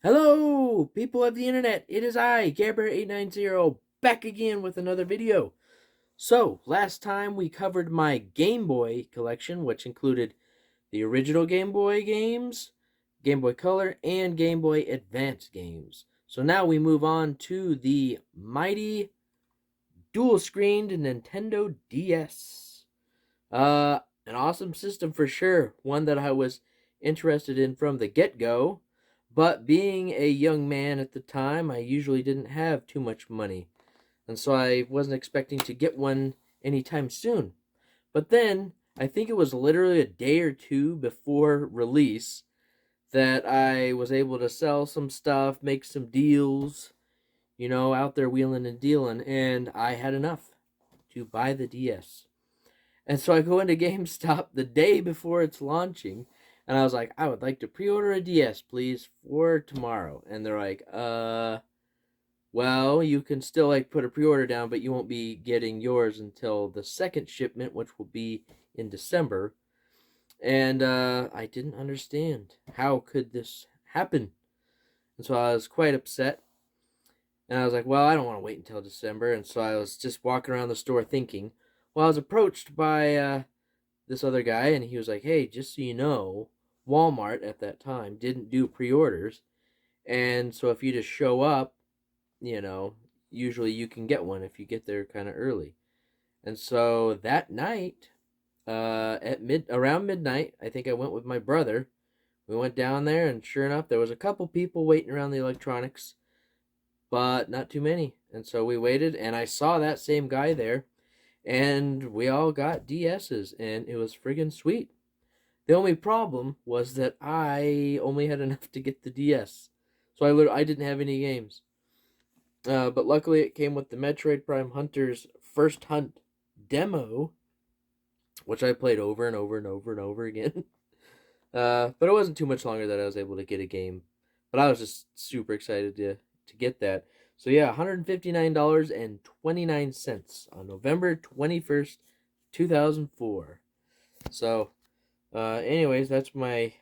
Hello, people of the internet. It is I, Gabber890, back again with another video. So, last time we covered my Game Boy collection, which included the original Game Boy games, Game Boy Color, and Game Boy Advance games. So now we move on to the mighty dual-screened Nintendo DS. An awesome system for sure. One that I was interested in from the get-go. But being a young man at the time, I usually didn't have too much money. And so I wasn't expecting to get one anytime soon. But then, I think it was literally a day or two before release that I was able to sell some stuff, make some deals, out there wheeling and dealing, and I had enough to buy the DS. And so I go into GameStop the day before it's launching, and I was like, I would like to pre-order a DS, please, for tomorrow. And they're like, well, you can still put a pre-order down, but you won't be getting yours until the second shipment, which will be in December. And I didn't understand how could this happen, and so I was quite upset. And I was like, well, I don't want to wait until December. And so I was just walking around the store thinking. Well, I was approached by this other guy, and he was like, hey, just so you know, Walmart at that time didn't do pre-orders, and so if you just show up, you know usually you can get one if you get there kind of early. And so that night, at around midnight, I think I went with my brother. We went down there, and sure enough, there was a couple people waiting around the electronics, but not too many. And so we waited, and I saw that same guy there, and we all got DSs, and it was friggin' sweet. The only problem was that I only had enough to get the DS, so I didn't have any games. But luckily, it came with the Metroid Prime Hunter's First Hunt demo, which I played over and over and over and over again. But it wasn't too much longer that I was able to get a game. But I was just super excited to get that. So yeah, $159.29 on November 21st, 2004. So, anyways, that's my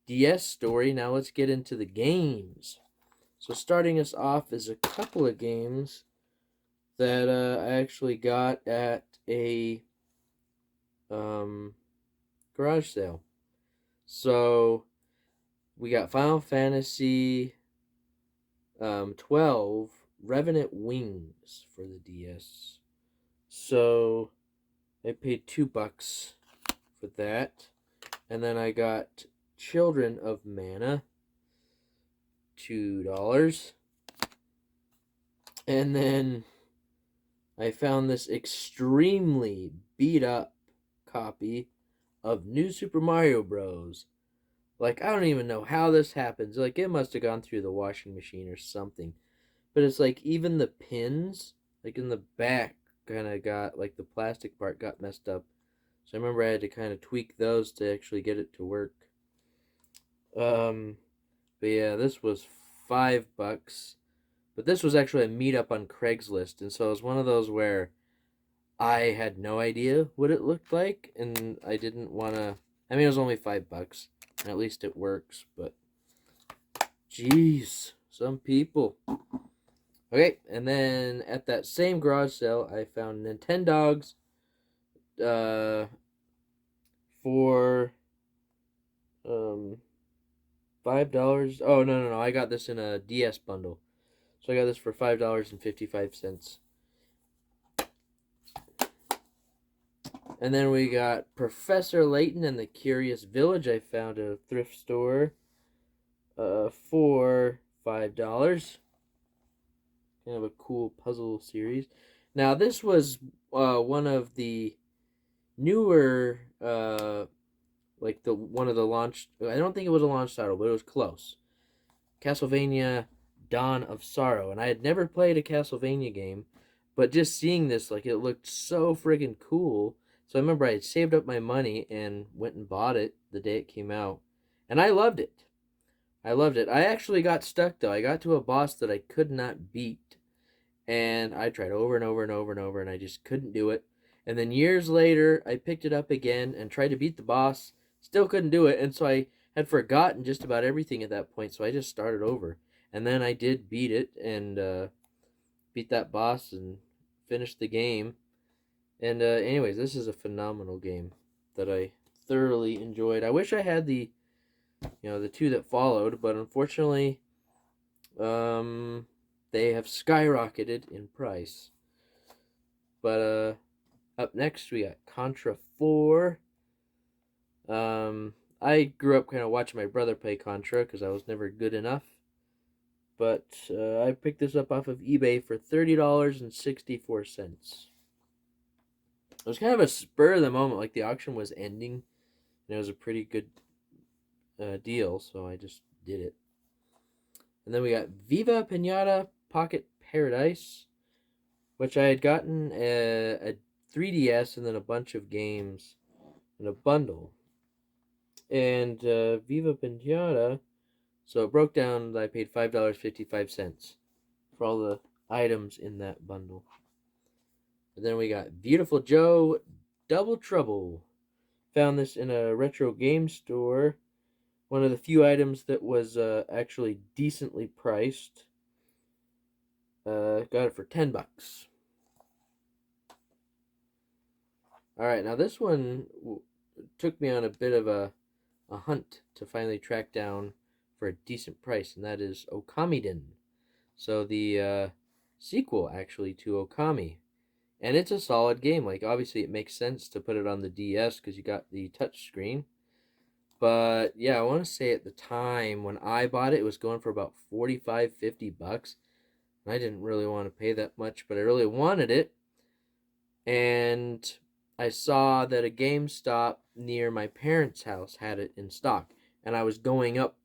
DS story. Now let's get into the games. So starting us off is a couple of games that I actually got at a garage sale. So we got Final Fantasy 12 Revenant Wings for the DS. So I paid $2 for that. And then I got Children of Mana, $2. And then I found this extremely beat up copy of New Super Mario Bros. Like, I don't even know how this happens. Like, it must have gone through the washing machine or something. But it's like, even the pins, like in the back, kind of got, like, the plastic part got messed up. So I remember I had to kind of tweak those to actually get it to work. Um, but yeah, this was $5. But this was actually a meetup on Craigslist, and so it was one of those where I had no idea what it looked like, and I didn't want to. I mean, it was only $5, and at least it works. But jeez, some people. Okay, and then at that same garage sale, I found Nintendogs uh, for um $5. Oh no, I got this in a DS bundle, so I got this for $5.55. And then we got Professor Layton and the Curious Village. I found at a thrift store for $5. Kind of a cool puzzle series. Now this was one of the newer, like the one of the launch. I don't think it was a launch title, but it was close. Castlevania: Dawn of Sorrow, and I had never played a Castlevania game, but just seeing this, like, it looked so friggin' cool. So I remember I had saved up my money and went and bought it the day it came out, and I loved it. I loved it. I actually got stuck though. I got to a boss that I could not beat, and I tried over and over and over and over, and I just couldn't do it. And then years later, I picked it up again and tried to beat the boss. Still couldn't do it, and so I had forgotten just about everything at that point, so I just started over. And then I did beat it and beat that boss and finished the game. And anyways, this is a phenomenal game that I thoroughly enjoyed. I wish I had the two that followed, but unfortunately, um, they have skyrocketed in price. But up next we got Contra 4. I grew up kind of watching my brother play Contra because I was never good enough. But I picked this up off of eBay for $30.64. It was kind of a spur of the moment, like the auction was ending, and it was a pretty good deal, so I just did it. And then we got Viva Pinata Pocket Paradise, which I had gotten a 3DS and then a bunch of games in a bundle. And Viva Pinata, so it broke down that I paid $5.55 for all the items in that bundle. And then we got Beautiful Joe Double Trouble. Found this in a retro game store. One of the few items that was actually decently priced. Got it for $10. Alright, now this one took me on a bit of a hunt to finally track down for a decent price, and that is Okamiden. So the sequel, actually, to Okami. And it's a solid game. Like, obviously, it makes sense to put it on the DS because you got the touchscreen. But, yeah, I want to say at the time when I bought it, it was going for about $45-50. And I didn't really want to pay that much, but I really wanted it. And I saw that a GameStop near my parents' house had it in stock. And I was going up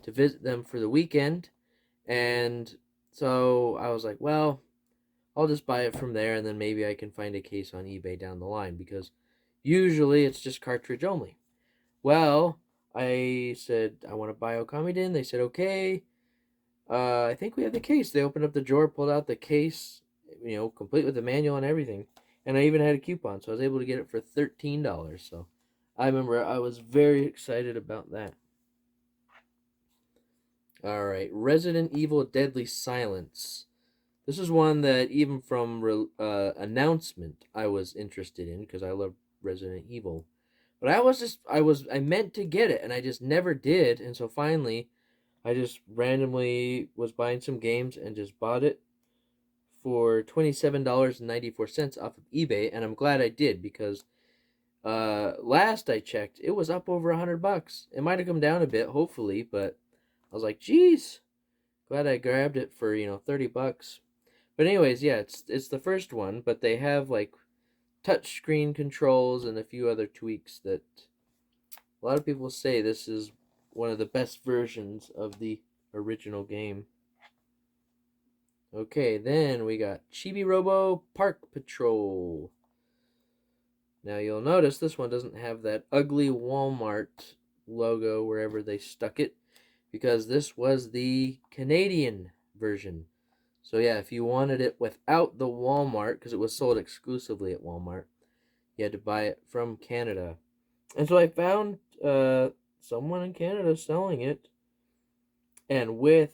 to visit them for the weekend. And so I was like, well, I'll just buy it from there, and then maybe I can find a case on eBay down the line, because usually it's just cartridge only. Well, I said, I want to buy Okamiden. They said, okay. I think we have the case. They opened up the drawer, pulled out the case, complete with the manual and everything. And I even had a coupon, so I was able to get it for $13. So I remember I was very excited about that. Alright, Resident Evil Deadly Silence. This is one that even from announcement I was interested in because I love Resident Evil. But I meant to get it and I just never did, and so finally I just randomly was buying some games and just bought it for $27.94 off of eBay, and I'm glad I did because last I checked it was up over $100. It might have come down a bit, hopefully, but I was like, geez, glad I grabbed it for $30. But anyways, yeah, it's the first one, but they have like touchscreen controls and a few other tweaks that a lot of people say this is one of the best versions of the original game. Okay, then we got Chibi Robo Park Patrol. Now you'll notice this one doesn't have that ugly Walmart logo wherever they stuck it, because this was the Canadian version. So yeah, if you wanted it without the Walmart, because it was sold exclusively at Walmart, you had to buy it from Canada. And so I found someone in Canada selling it, and with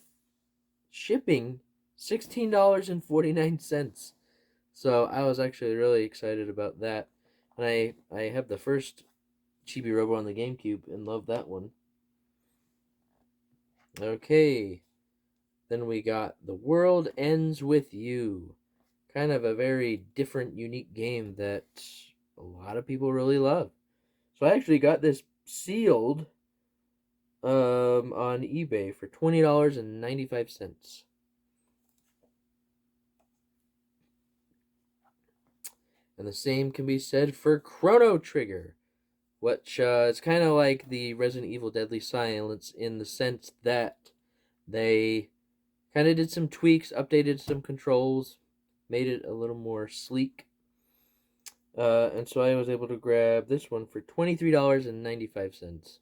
shipping, $16.49. So I was actually really excited about that. And I have the first Chibi Robo on the GameCube and love that one. Okay. Then we got The World Ends With You. Kind of a very different, unique game that a lot of people really love. So I actually got this sealed on eBay for $20.95. And the same can be said for Chrono Trigger, which is kind of like the Resident Evil Deadly Silence in the sense that they kind of did some tweaks, updated some controls, made it a little more sleek. And so I was able to grab this one for $23.95.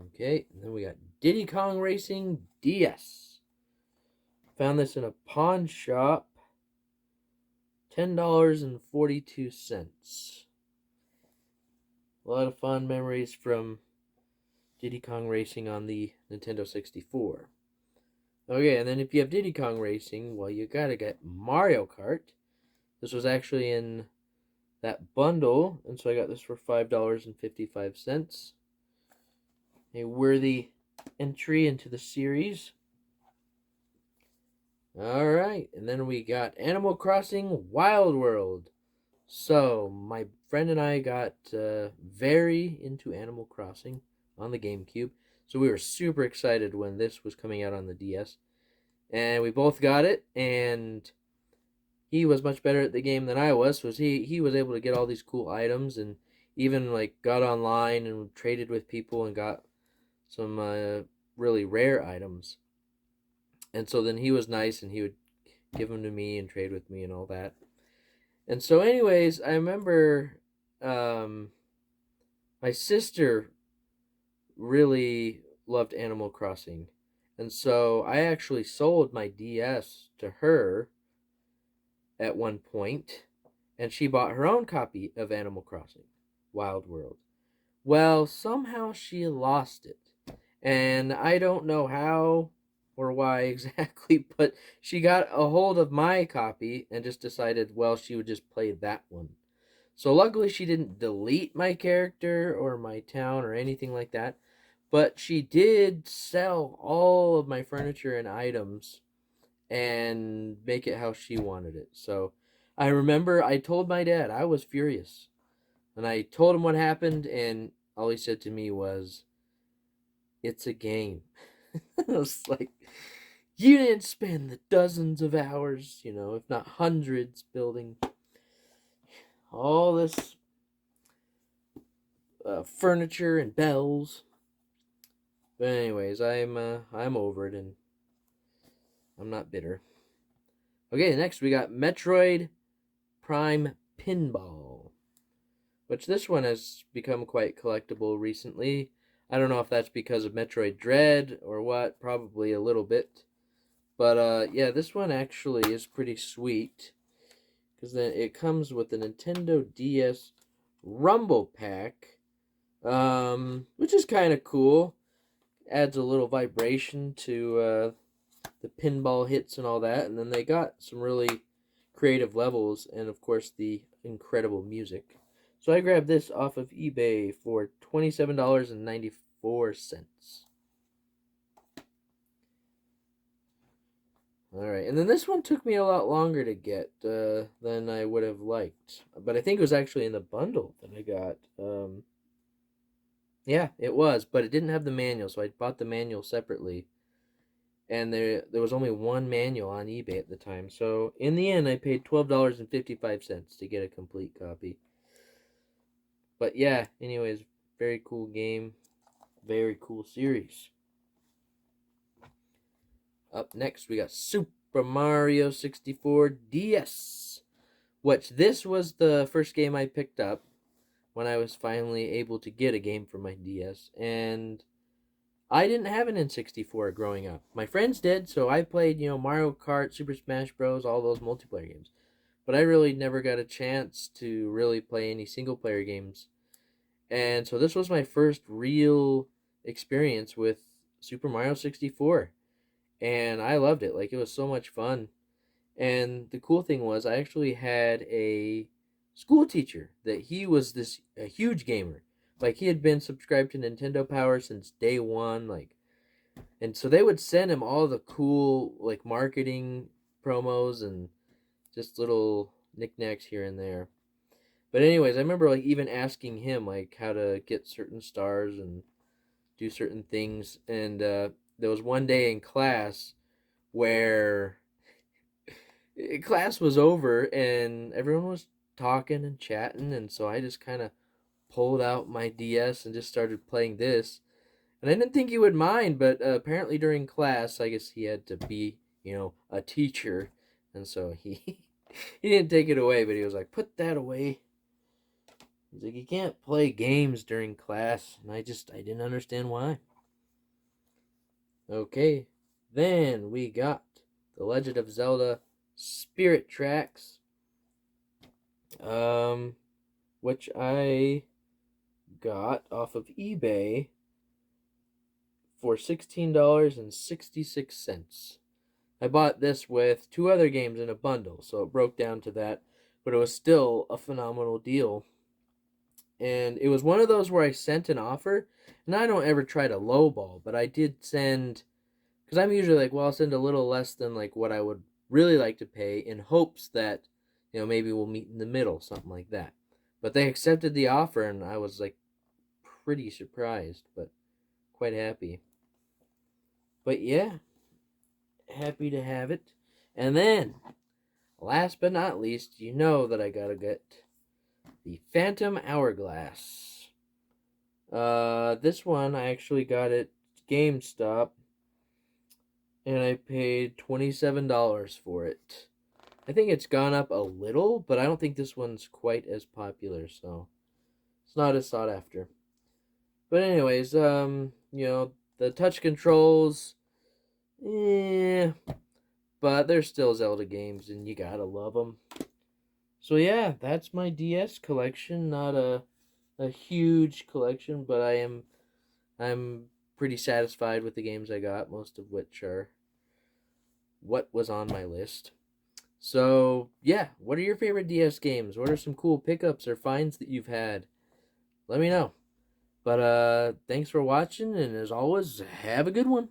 Okay, and then we got Diddy Kong Racing DS. Found this in a pawn shop. $10.42. A lot of fond memories from Diddy Kong Racing on the Nintendo 64. Okay, and then if you have Diddy Kong Racing, well, you gotta get Mario Kart. This was actually in that bundle, and so I got this for $5.55. A worthy entry into the series. Alright, and then we got Animal Crossing Wild World. So, my friend and I got very into Animal Crossing on the GameCube. So, we were super excited when this was coming out on the DS. And we both got it, and he was much better at the game than I was. So, he was able to get all these cool items and even like got online and traded with people and got some really rare items. And so then he was nice and he would give them to me and trade with me and all that. And so, anyways, I remember um, my sister really loved Animal Crossing. And so I actually sold my DS to her at one point, and she bought her own copy of Animal Crossing Wild World. Well, somehow she lost it. And I don't know how or why exactly, but she got a hold of my copy and just decided, well, she would just play that one. So luckily she didn't delete my character or my town or anything like that, but she did sell all of my furniture and items and make it how she wanted it. So I remember I told my dad, I was furious. And I told him what happened, and all he said to me was, "It's a game." I was like, you didn't spend the dozens of hours, if not hundreds, building all this furniture and bells. But anyways, I'm over it, and I'm not bitter. Okay, next we got Metroid Prime Pinball, which this one has become quite collectible recently. I don't know if that's because of Metroid Dread or what, probably a little bit. But yeah, this one actually is pretty sweet because then it comes with the Nintendo DS Rumble Pack, which is kind of cool. Adds a little vibration to the pinball hits and all that, and then they got some really creative levels and of course the incredible music. So I grabbed this off of eBay for $27.94. Alright, and then this one took me a lot longer to get than I would have liked. But I think it was actually in the bundle that I got. Yeah, it was, but it didn't have the manual, so I bought the manual separately. And there was only one manual on eBay at the time. So in the end, I paid $12.55 to get a complete copy. But yeah, anyways, very cool game, very cool series. Up next, we got Super Mario 64 DS, which this was the first game I picked up when I was finally able to get a game for my DS, and I didn't have an N64 growing up. My friends did, so I played, Mario Kart, Super Smash Bros., all those multiplayer games. But I really never got a chance to really play any single player games. And so this was my first real experience with Super Mario 64. And I loved it. Like, it was so much fun. And the cool thing was, I actually had a school teacher that he was a huge gamer. Like, he had been subscribed to Nintendo Power since day one. Like, and so they would send him all the cool like marketing promos and just little knickknacks here and there. But anyways, I remember like even asking him like how to get certain stars and do certain things. And there was one day in class where class was over and everyone was talking and chatting, and so I just kind of pulled out my DS and just started playing this. And I didn't think he would mind, but apparently during class, I guess he had to be, a teacher, and so he he didn't take it away, but he was like, "Put that away." He's like, "You can't play games during class," and I didn't understand why. Okay, then we got The Legend of Zelda Spirit Tracks, which I got off of eBay for $16.66. I bought this with 2 other games in a bundle, so it broke down to that, but it was still a phenomenal deal. And it was one of those where I sent an offer, and I don't ever try to lowball, but I did send, because I'm usually like, well, I'll send a little less than like what I would really like to pay in hopes that, maybe we'll meet in the middle, something like that. But they accepted the offer, and I was like pretty surprised, but quite happy. But yeah, happy to have it. And then, last but not least, you know that I gotta get the Phantom Hourglass. This one I actually got at GameStop, and I paid $27 for it. I think it's gone up a little, but I don't think this one's quite as popular, so it's not as sought after. But anyways, the touch controls, but they're still Zelda games, and you gotta love them. So yeah, that's my DS collection. Not a huge collection, but I'm pretty satisfied with the games I got, most of which are what was on my list. So yeah, what are your favorite DS games? What are some cool pickups or finds that you've had? Let me know. But thanks for watching, and as always, have a good one.